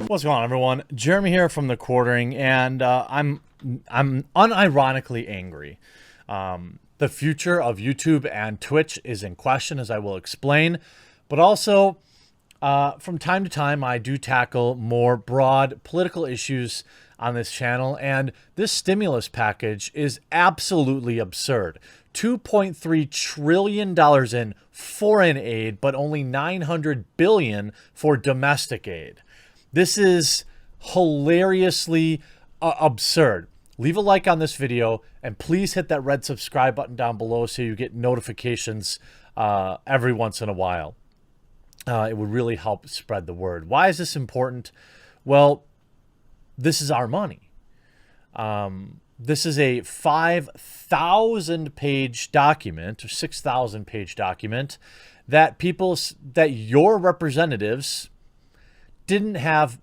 What's going on, everyone? Jeremy here from The Quartering, and I'm unironically angry. The future of YouTube and Twitch is in question, as I will explain, but also from time to time I do tackle more broad political issues on this channel, and this stimulus package is absolutely absurd. $2.3 trillion in foreign aid, but only $900 billion for domestic aid. This is hilariously absurd. Leave a like on this video, and please hit that red subscribe button down below so you get notifications every once in a while. It would really help spread the word. Why is this important? Well, this is our money. This is a 5,000-page document or 6,000-page document that your representatives didn't have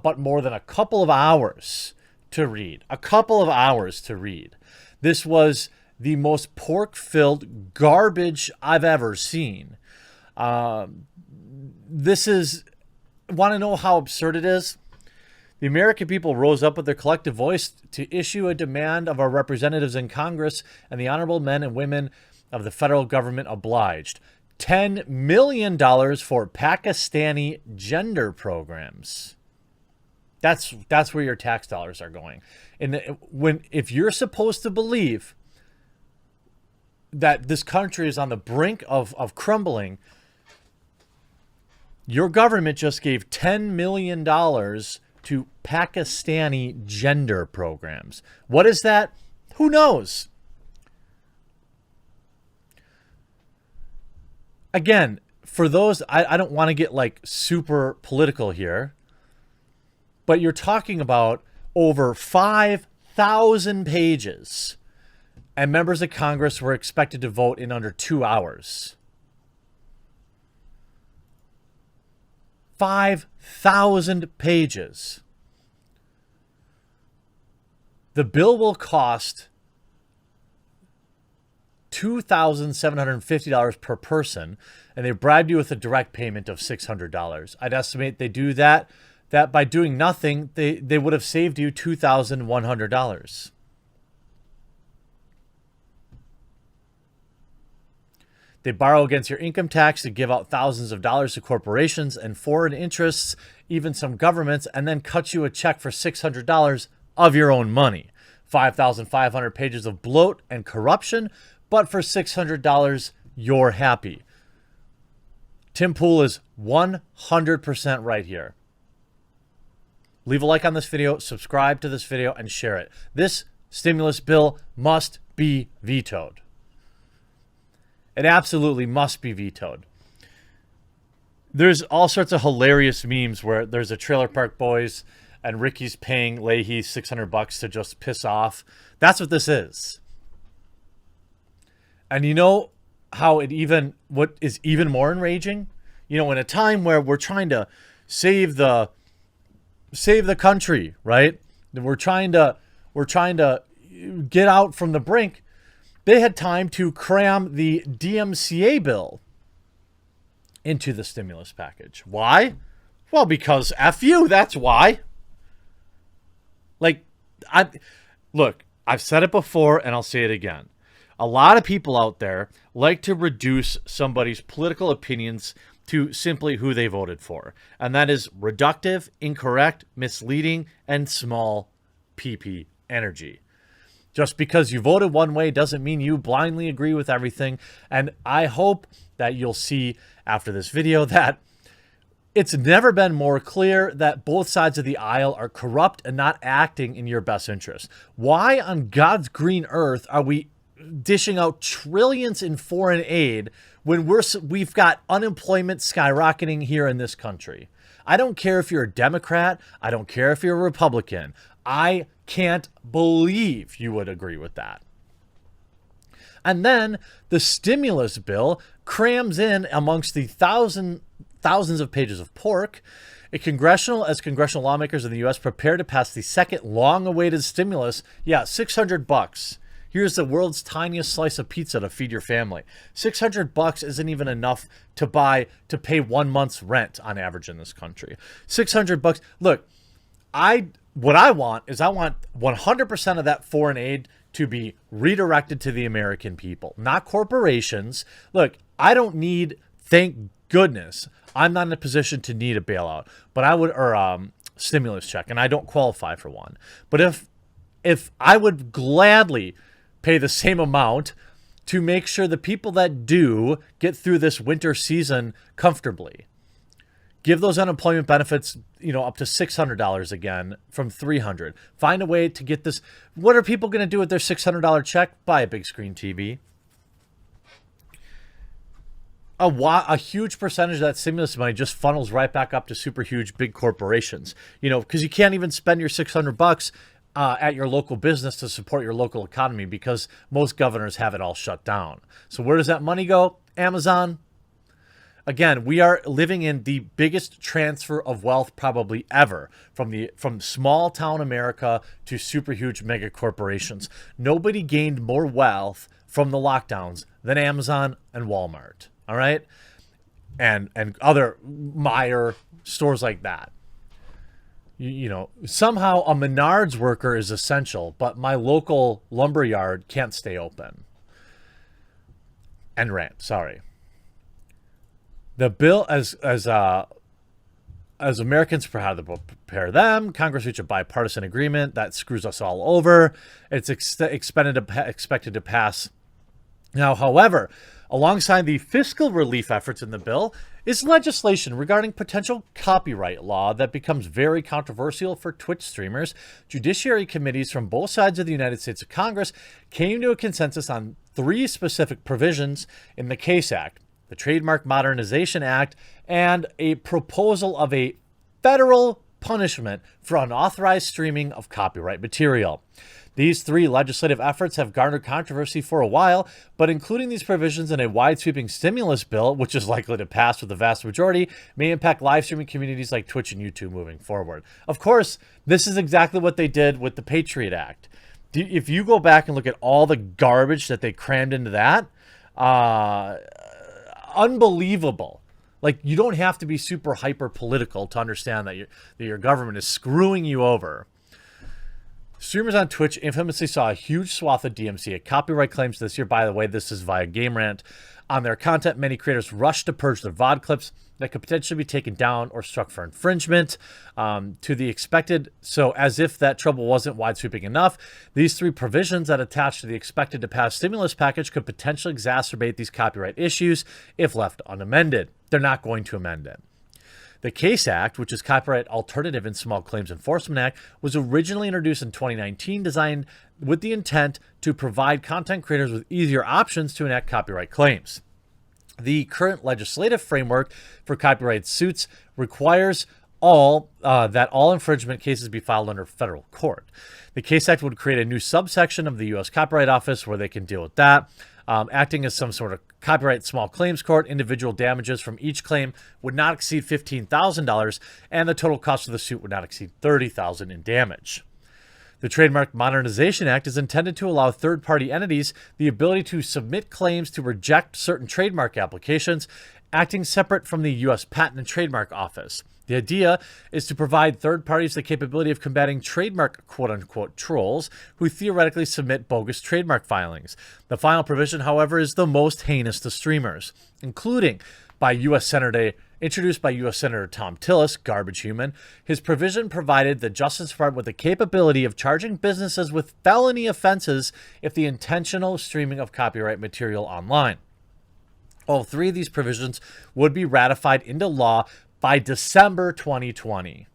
but more than a couple of hours to read. A couple of hours to read. This was the most pork-filled garbage I've ever seen. This is, want to know how absurd it is? The American people rose up with their collective voice to issue a demand of our representatives in Congress, and the honorable men and women of the federal government obliged. $10 million for Pakistani gender programs. That's where your tax dollars are going. And if you're supposed to believe that this country is on the brink of crumbling, your government just gave $10 million to Pakistani gender programs. What is that? Who knows? Again, for those, I don't want to get like super political here, but you're talking about over 5,000 pages, and members of Congress were expected to vote in under 2 hours. 5,000 pages. The bill will cost $2,750 per person, and they bribed you with a direct payment of $600. I'd estimate they do that by doing nothing, they would have saved you $2,100. They borrow against your income tax to give out thousands of dollars to corporations and foreign interests, even some governments, and then cut you a check for $600 of your own money. 5,500 pages of bloat and corruption, but for $600, you're happy. Tim Pool is 100% right here. Leave a like on this video, subscribe to this video, and share it. This stimulus bill must be vetoed. It absolutely must be vetoed. There's all sorts of hilarious memes where there's a Trailer Park Boys and Ricky's paying Leahy $600 to just piss off. That's what this is. And you know how what is even more enraging? You know, in a time where we're trying to save the country, right? We're trying to get out from the brink. They had time to cram the DMCA bill into the stimulus package. Why? Well, because F you, that's why. Like, look, I've said it before and I'll say it again. A lot of people out there like to reduce somebody's political opinions to simply who they voted for. And that is reductive, incorrect, misleading, and small PP energy. Just because you voted one way doesn't mean you blindly agree with everything. And I hope that you'll see after this video that it's never been more clear that both sides of the aisle are corrupt and not acting in your best interest. Why on God's green earth are we dishing out trillions in foreign aid when we've got unemployment skyrocketing here in this country? I don't care if you're a Democrat. I don't care if you're a Republican. I can't believe you would agree with that. And then the stimulus bill crams in amongst the thousands of pages of pork. Congressional lawmakers in the U.S. prepare to pass the second long-awaited stimulus. Yeah, $600. Here's the world's tiniest slice of pizza to feed your family. $600 isn't even enough to pay 1 month's rent on average in this country. $600. Look, what I want 100% of that foreign aid to be redirected to the American people, not corporations. Look, I don't need, thank goodness, I'm not in a position to need a bailout, but I would, or stimulus check, and I don't qualify for one. But if I would gladly pay the same amount to make sure the people that do get through this winter season comfortably. Give those unemployment benefits, up to $600 again from $300. Find a way to get this. What are people going to do with their $600 check? Buy a big screen TV. A huge percentage of that stimulus money just funnels right back up to super huge big corporations. Because you can't even spend your $600 at your local business to support your local economy because most governors have it all shut down. So where does that money go? Amazon. Again, we are living in the biggest transfer of wealth probably ever from small town America to super huge mega corporations. Nobody gained more wealth from the lockdowns than Amazon and Walmart. All right. And other Meijer stores like that. Somehow a Menards worker is essential, but my local lumberyard can't stay open. And rant, sorry. The bill, as Americans how to prepare them, Congress reached a bipartisan agreement that screws us all over. It's expected to pass now. However, alongside the fiscal relief efforts in the bill is legislation regarding potential copyright law that becomes very controversial for Twitch streamers. Judiciary committees from both sides of the United States of Congress came to a consensus on 3 specific provisions in the CASE Act, the Trademark Modernization Act, and a proposal of a federal punishment for unauthorized streaming of copyright material. These 3 legislative efforts have garnered controversy for a while, but including these provisions in a wide-sweeping stimulus bill, which is likely to pass with the vast majority, may impact live streaming communities like Twitch and YouTube moving forward. Of course, this is exactly what they did with the Patriot Act. If you go back and look at all the garbage that they crammed into that, unbelievable. Like, you don't have to be super hyper political to understand that your government is screwing you over. Streamers on Twitch infamously saw a huge swath of DMCA copyright claims this year. By the way, this is via Game Rant. On their content, many creators rushed to purge their VOD clips that could potentially be taken down or struck for infringement. To the expected, so as if that trouble wasn't wide-sweeping enough, these 3 provisions that attach to the expected to pass stimulus package could potentially exacerbate these copyright issues if left unamended. They're not going to amend it. The CASE Act, which is Copyright Alternative and Small Claims Enforcement Act, was originally introduced in 2019, designed with the intent to provide content creators with easier options to enact copyright claims. The current legislative framework for copyright suits requires that all infringement cases be filed under federal court. The CASE Act would create a new subsection of the U.S. Copyright Office where they can deal with that. Acting as some sort of copyright small claims court, individual damages from each claim would not exceed $15,000, and the total cost of the suit would not exceed $30,000 in damage. The Trademark Modernization Act is intended to allow third-party entities the ability to submit claims to reject certain trademark applications, acting separate from the U.S. Patent and Trademark Office. The idea is to provide third parties the capability of combating trademark quote-unquote trolls who theoretically submit bogus trademark filings. The final provision, however, is the most heinous to streamers, including introduced by U.S. Senator Tom Tillis, garbage human. His provision provided the Justice Department with the capability of charging businesses with felony offenses if the intentional streaming of copyright material online. All 3 of these provisions would be ratified into law by December 2020.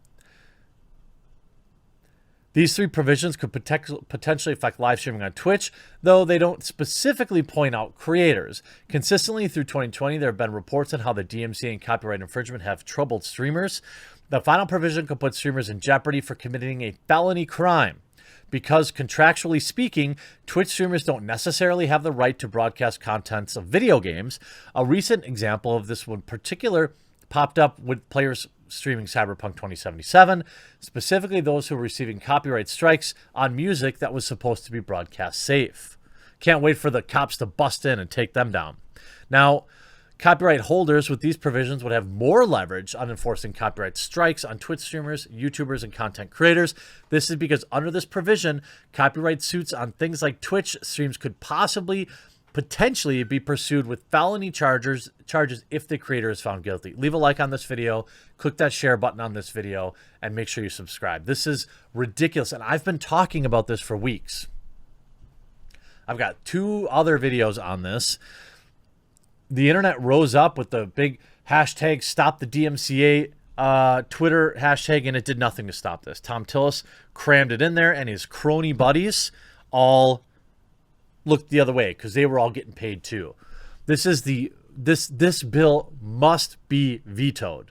These 3 provisions could potentially affect live streaming on Twitch, though they don't specifically point out creators. Consistently through 2020, there have been reports on how the DMCA and copyright infringement have troubled streamers. The final provision could put streamers in jeopardy for committing a felony crime. Because contractually speaking, Twitch streamers don't necessarily have the right to broadcast contents of video games. A recent example of this one particular popped up with players streaming Cyberpunk 2077, specifically those who were receiving copyright strikes on music that was supposed to be broadcast safe. Can't wait for the cops to bust in and take them down. Now, copyright holders with these provisions would have more leverage on enforcing copyright strikes on Twitch streamers, YouTubers, and content creators. This is because under this provision, copyright suits on things like Twitch streams could potentially be pursued with felony charges if the creator is found guilty. Leave a like on this video, click that share button on this video, and make sure you subscribe. This is ridiculous, and I've been talking about this for weeks. I've got 2 other videos on this. The internet rose up with the big hashtag stop the DMCA Twitter hashtag, and it did nothing to stop this. Tom Tillis crammed it in there, and his crony buddies all looked the other way because they were all getting paid too. This bill must be vetoed.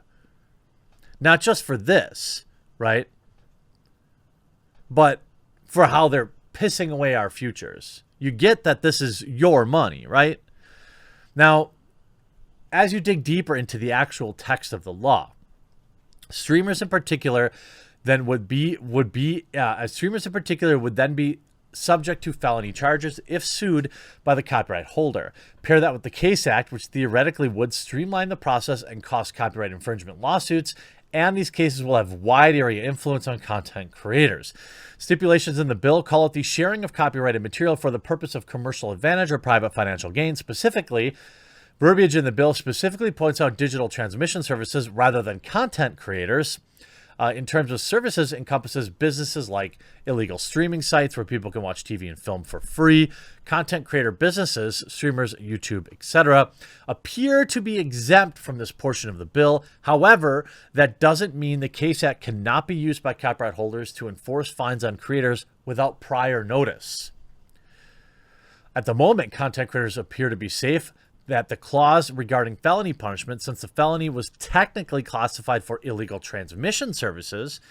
Not just for this, right? But for how they're pissing away our futures. You get that this is your money, right? Now, as you dig deeper into the actual text of the law, streamers in particular then would then be subject to felony charges if sued by the copyright holder. Pair that with the Case Act, which theoretically would streamline the process and cost copyright infringement lawsuits, and these cases will have wide area influence on content creators. Stipulations in the bill call it the sharing of copyrighted material for the purpose of commercial advantage or private financial gain. Specifically, verbiage in the bill specifically points out digital transmission services rather than content creators. In terms of services, encompasses businesses like illegal streaming sites where people can watch TV and film for free. Content creator businesses, streamers, YouTube, etc., appear to be exempt from this portion of the bill. However, that doesn't mean the Case Act cannot be used by copyright holders to enforce fines on creators without prior notice. At the moment, content creators appear to be safe that the clause regarding felony punishment, since the felony was technically classified for illegal transmission services,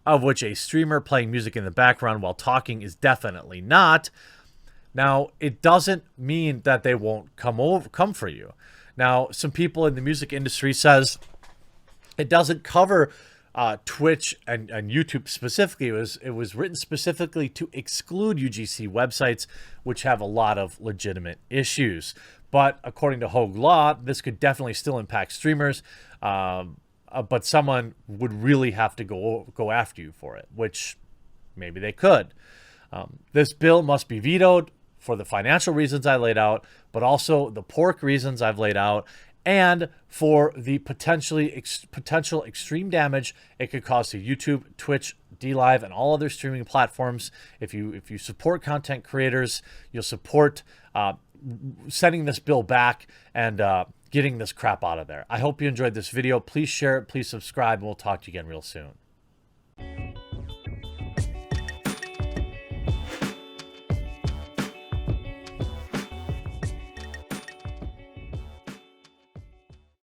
of which a streamer playing music in the background while talking is definitely not. Now, it doesn't mean that they won't come for you. Now, some people in the music industry says it doesn't cover Twitch and YouTube specifically. It was written specifically to exclude UGC websites, which have a lot of legitimate issues. But according to Hogue Law, this could definitely still impact streamers, but someone would really have to go after you for it, which maybe they could. This bill must be vetoed for the financial reasons I laid out, but also the pork reasons I've laid out, and for the potential extreme damage it could cause to YouTube, Twitch, DLive, and all other streaming platforms. If you support content creators, you'll support sending this bill back and getting this crap out of there. I hope you enjoyed this video. Please share it. Please subscribe. And we'll talk to you again real soon.